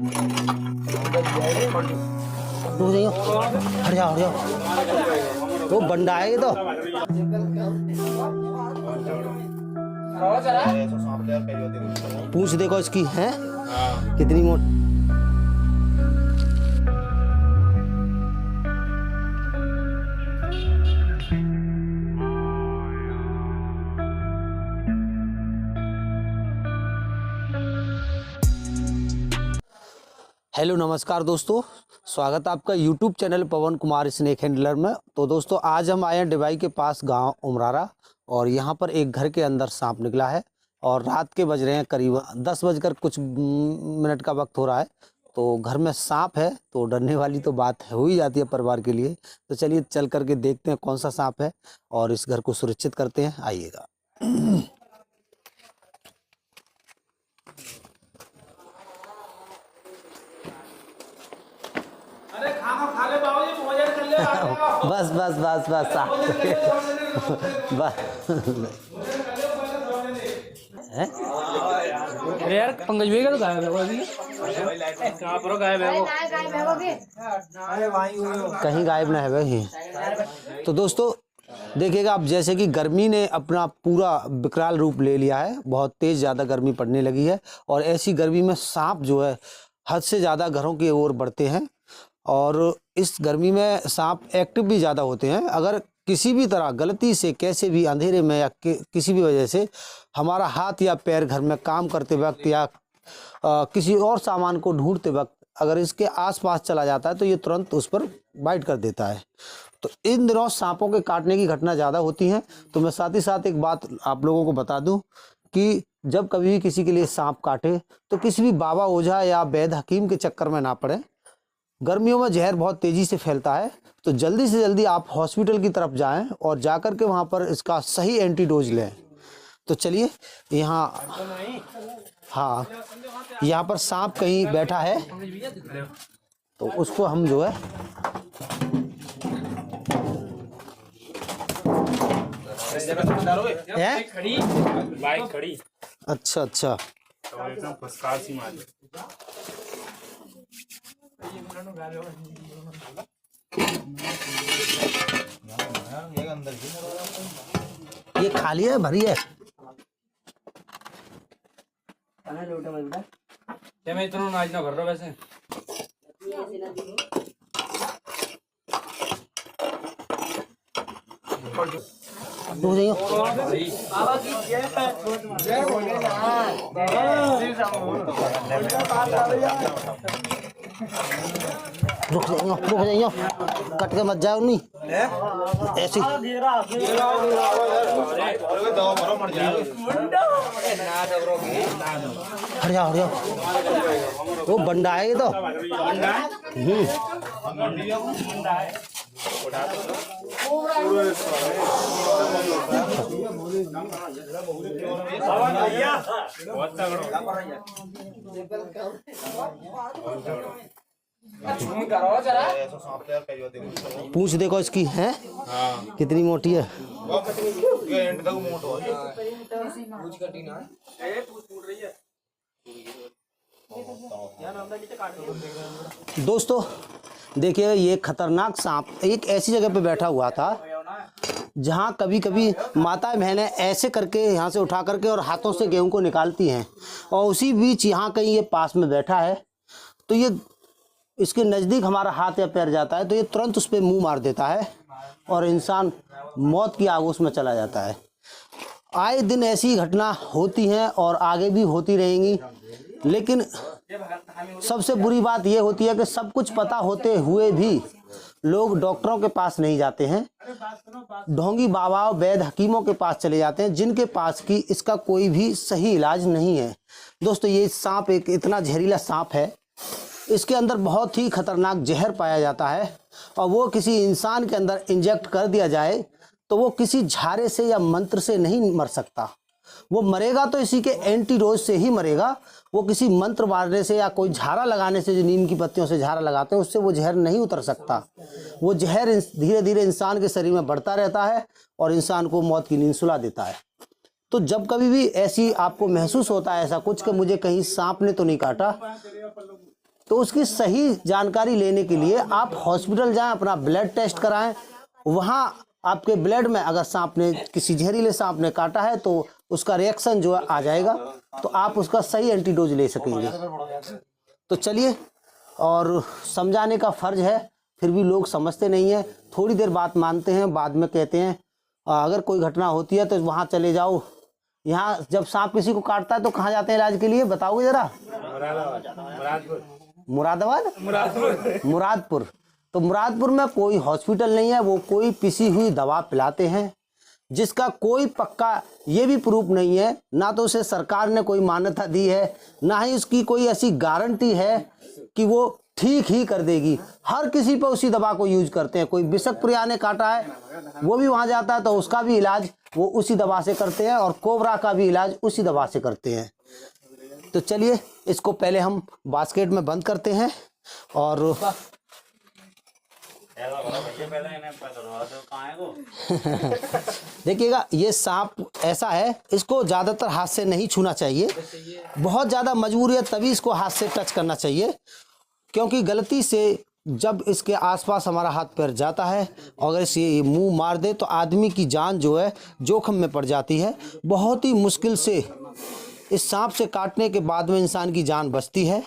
रुक जाइए, हट जाओ हट जाओ, वो बंदा है ये तो। पूछ देखो इसकी है कितनी मोटी। हेलो नमस्कार दोस्तों, स्वागत है आपका यूट्यूब चैनल पवन कुमार स्नेक हैंडलर में। तो दोस्तों आज हम आए हैं डिबाई के पास गांव उमरारा, और यहां पर एक घर के अंदर सांप निकला है और रात के बज रहे हैं करीब 10 बजकर कुछ मिनट का वक्त हो रहा है। तो घर में सांप है तो डरने वाली तो बात हो ही जाती है परिवार के लिए। तो चलिए चल करके देखते हैं कौन सा सांप है और इस घर को सुरक्षित करते हैं, आइएगा। अरे खाना खा ले बाबूजी, भोजन कर ले। बस बस बस बस अरे यार पंकज भैया तो गायब है वो अभी। कहाँ पर गायब है वो? कहीं गायब ना है भाई। तो दोस्तों देखिएगा आप, जैसे कि गर्मी ने अपना पूरा विकराल रूप ले लिया है, बहुत तेज ज़्यादा गर्मी पड़ने लगी है और ऐसी गर्मी में सांप जो है हद से ज़्यादा घरों की ओर बढ़ते हैं और इस गर्मी में सांप एक्टिव भी ज़्यादा होते हैं। अगर किसी भी तरह गलती से कैसे भी अंधेरे में या किसी भी वजह से हमारा हाथ या पैर घर में काम करते वक्त या किसी और सामान को ढूंढते वक्त अगर इसके आसपास चला जाता है तो ये तुरंत उस पर बाइट कर देता है। तो इन दिनों सांपों के काटने की घटना ज़्यादा होती हैं। तो मैं साथ ही साथ एक बात आप लोगों को बता दूं कि जब कभी भी किसी के लिए सांप काटे तो किसी भी बाबा ओझा या वैद्य हकीम के चक्कर में ना पड़े। गर्मियों में जहर बहुत तेज़ी से फैलता है, तो जल्दी से जल्दी आप हॉस्पिटल की तरफ जाएं और जाकर के वहाँ पर इसका सही एंटीडोज लें। तो चलिए यहाँ, हाँ यहाँ पर सांप कहीं बैठा है तो उसको हम जो है बाइक खड़ी। अच्छा अच्छा ये खाली है भरी है? क्या मैं इतना नाच ना भर रहा वैसे? रुक जाइए, रुक जाइए, कट के मत जाओ नहीं ऐसी। हट जाओ हट जाओ, वो बंदा है ये तो। पूछ देखो इसकी है कितनी मोटी है। दोस्तों देखिए, ये खतरनाक सांप एक ऐसी जगह पे बैठा हुआ था जहाँ कभी कभी माता बहनें ऐसे करके यहाँ से उठा करके और हाथों से गेहूं को निकालती हैं, और उसी बीच यहाँ कहीं ये पास में बैठा है। तो ये इसके नज़दीक हमारा हाथ या पैर जाता है तो ये तुरंत उस पर मुँह मार देता है और इंसान मौत की आगोश में चला जाता है। आए दिन ऐसी घटना होती हैं और आगे भी होती रहेंगी, लेकिन सबसे बुरी बात यह होती है कि सब कुछ पता होते हुए भी लोग डॉक्टरों के पास नहीं जाते हैं, ढोंगी बाबाओं वैद्य हकीमों के पास चले जाते हैं जिनके पास की इसका कोई भी सही इलाज नहीं है। दोस्तों ये सांप एक इतना जहरीला सांप है, इसके अंदर बहुत ही खतरनाक जहर पाया जाता है और वो किसी इंसान के अंदर इंजेक्ट कर दिया जाए तो वो किसी झारे से या मंत्र से नहीं मर सकता। वो मरेगा तो इसी के एंटीडोज से ही मरेगा। वो किसी मंत्र मारने से या कोई झारा लगाने से, जो नीम की पत्तियों से झारा लगाते हैं, उससे वो जहर नहीं उतर सकता। वो जहर धीरे धीरे इंसान के शरीर में बढ़ता रहता है और इंसान को मौत की नींद सुला देता है। तो जब कभी भी ऐसी आपको महसूस होता है ऐसा कुछ कि मुझे कहीं सांप ने तो नहीं काटा, तो उसकी सही जानकारी लेने के लिए आप हॉस्पिटल जाएं, अपना ब्लड टेस्ट कराएं। वहाँ आपके ब्लड में अगर सांप ने, किसी जहरीले सांप ने काटा है तो उसका रिएक्शन जो है आ जाएगा, तो आप उसका सही एंटीडोज ले सकेंगे। तो चलिए, और समझाने का फर्ज है, फिर भी लोग समझते नहीं हैं, थोड़ी देर बात मानते हैं, बाद में कहते हैं अगर कोई घटना होती है तो वहाँ चले जाओ। यहाँ जब सांप किसी को काटता है तो कहाँ जाते हैं इलाज के लिए, बताओगे जरा? मुरादपुर। तो मुरादपुर में कोई हॉस्पिटल नहीं है, वो कोई पिसी हुई दवा पिलाते हैं जिसका कोई पक्का ये भी प्रूफ नहीं है, ना तो उसे सरकार ने कोई मान्यता दी है, ना ही उसकी कोई ऐसी गारंटी है कि वो ठीक ही कर देगी। हर किसी पर उसी दवा को यूज करते हैं। कोई बिशक प्रिया ने काटा है वो भी वहाँ जाता है तो उसका भी इलाज वो उसी दवा से करते हैं, और कोबरा का भी इलाज उसी दवा से करते हैं। तो चलिए, इसको पहले हम बास्केट में बंद करते हैं। और देखिएगा, ये सांप ऐसा है, इसको ज़्यादातर हाथ से नहीं छूना चाहिए। बहुत ज़्यादा मजबूरी है तभी इसको हाथ से टच करना चाहिए, क्योंकि गलती से जब इसके आसपास हमारा हाथ पैर जाता है, अगर इसे मुंह मार दे तो आदमी की जान जो है जोखिम में पड़ जाती है। बहुत ही मुश्किल से इस सांप से काटने के बाद में इंसान की जान बचती है,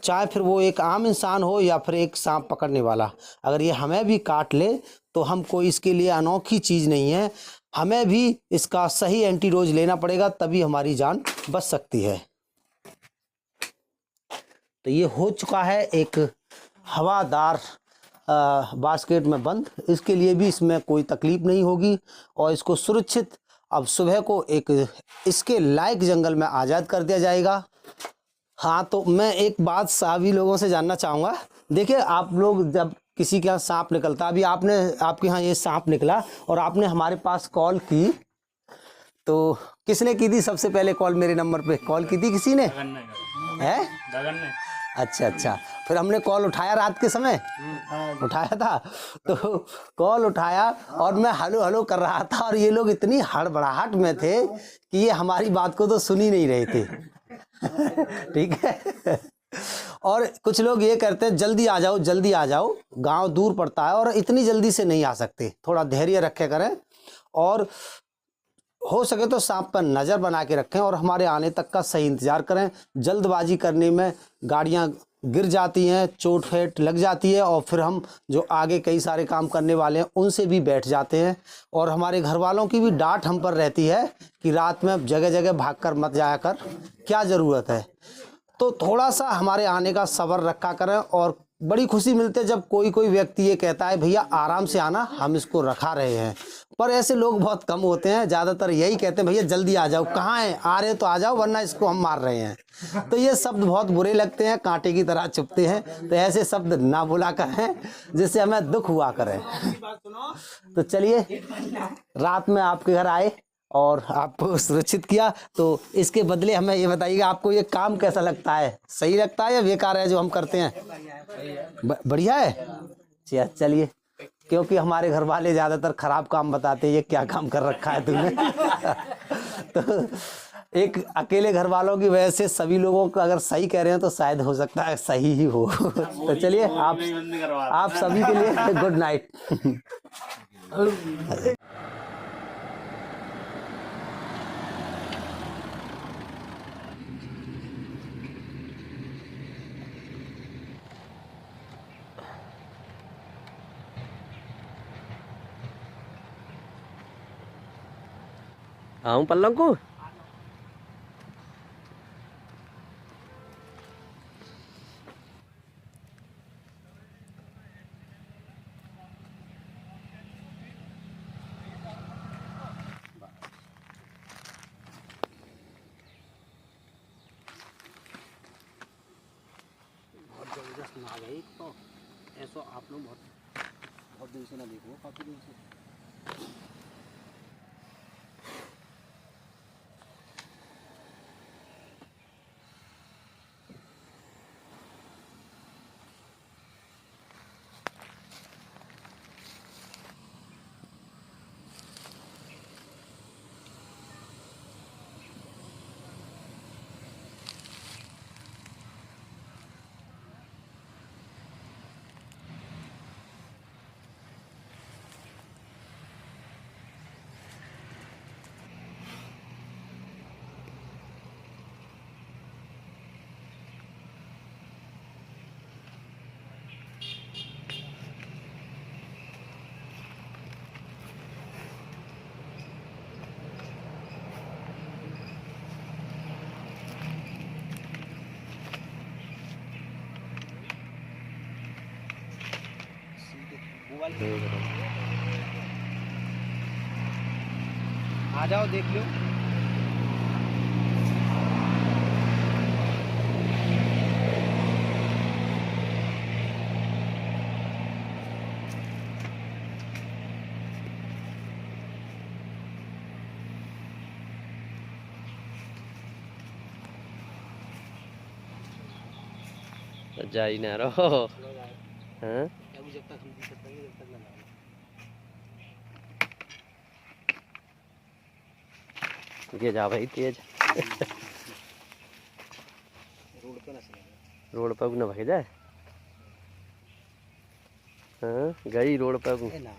चाहे फिर वो एक आम इंसान हो या फिर एक सांप पकड़ने वाला। अगर ये हमें भी काट ले तो हम कोई इसके लिए अनोखी चीज़ नहीं है, हमें भी इसका सही एंटीडोज लेना पड़ेगा, तभी हमारी जान बच सकती है। तो ये हो चुका है एक हवादार बास्केट में बंद। इसके लिए भी इसमें कोई तकलीफ नहीं होगी, और इसको सुरक्षित अब सुबह को एक इसके लायक जंगल में आज़ाद कर दिया जाएगा। हाँ, तो मैं एक बात सभी लोगों से जानना चाहूँगा। देखिए, आप लोग जब किसी के यहाँ सांप निकलता, अभी आपके यहाँ ये सांप निकला और आपने हमारे पास कॉल की, तो किसने की थी सबसे पहले कॉल? मेरे नंबर पे कॉल की थी किसी ने? है गगन ने। अच्छा, फिर हमने कॉल उठाया रात के समय, उठाया था, तो कॉल उठाया और मैं हेलो हेलो कर रहा था, और ये लोग इतनी हड़बड़ाहट में थे कि ये हमारी बात को तो सुन ही नहीं रहे थे। ठीक है। और कुछ लोग ये कहते हैं जल्दी आ जाओ, जल्दी आ जाओ, गांव दूर पड़ता है और इतनी जल्दी से नहीं आ सकते, थोड़ा धैर्य रखे करें, और हो सके तो सांप पर नज़र बना के रखें और हमारे आने तक का सही इंतज़ार करें। जल्दबाजी करने में गाड़ियां गिर जाती हैं, चोट फेट लग जाती है, और फिर हम जो आगे कई सारे काम करने वाले हैं उनसे भी बैठ जाते हैं, और हमारे घर वालों की भी डांट हम पर रहती है कि रात में जगह जगह भागकर मत जाया कर, क्या ज़रूरत है। तो थोड़ा सा हमारे आने का सब्र रखा करें, और बड़ी खुशी मिलती है जब कोई व्यक्ति ये कहता है भैया आराम से आना, हम इसको रखा रहे हैं। पर ऐसे लोग बहुत कम होते हैं, ज़्यादातर यही कहते हैं भैया जल्दी आ जाओ, कहाँ हैं, आ रहे तो आ जाओ वरना इसको हम मार रहे हैं। तो ये शब्द बहुत बुरे लगते हैं, कांटे की तरह चुभते हैं, तो ऐसे शब्द ना बोला करें जिससे हमें दुख हुआ करें। तो चलिए, रात में आपके घर आए और आपको सुरक्षित किया, तो इसके बदले हमें ये बताइएगा आपको ये काम कैसा लगता है? सही लगता है या बेकार है जो हम करते हैं? बढ़िया है। चलिए, क्योंकि हमारे घर वाले ज़्यादातर ख़राब काम बताते हैं, ये क्या काम कर रखा है तुमने। तो एक अकेले घर वालों की वजह से सभी लोगों को अगर सही कह रहे हैं तो शायद हो सकता है सही ही हो। तो चलिए, आप सभी के लिए गुड नाइट। आऊं पल्लव को? जबरदस्त ना गई तो ऐसा आप लोग बहुत दिन से ना देखो, काफ़ी दिन से। आ जाओ देख लो। जा ही ना रहो। हाँ जब तक हम जब तक लगा ये जा भाई तेज। रोड पे ना रोड पर न भाग जाए। हाँ गई रोड पर। ना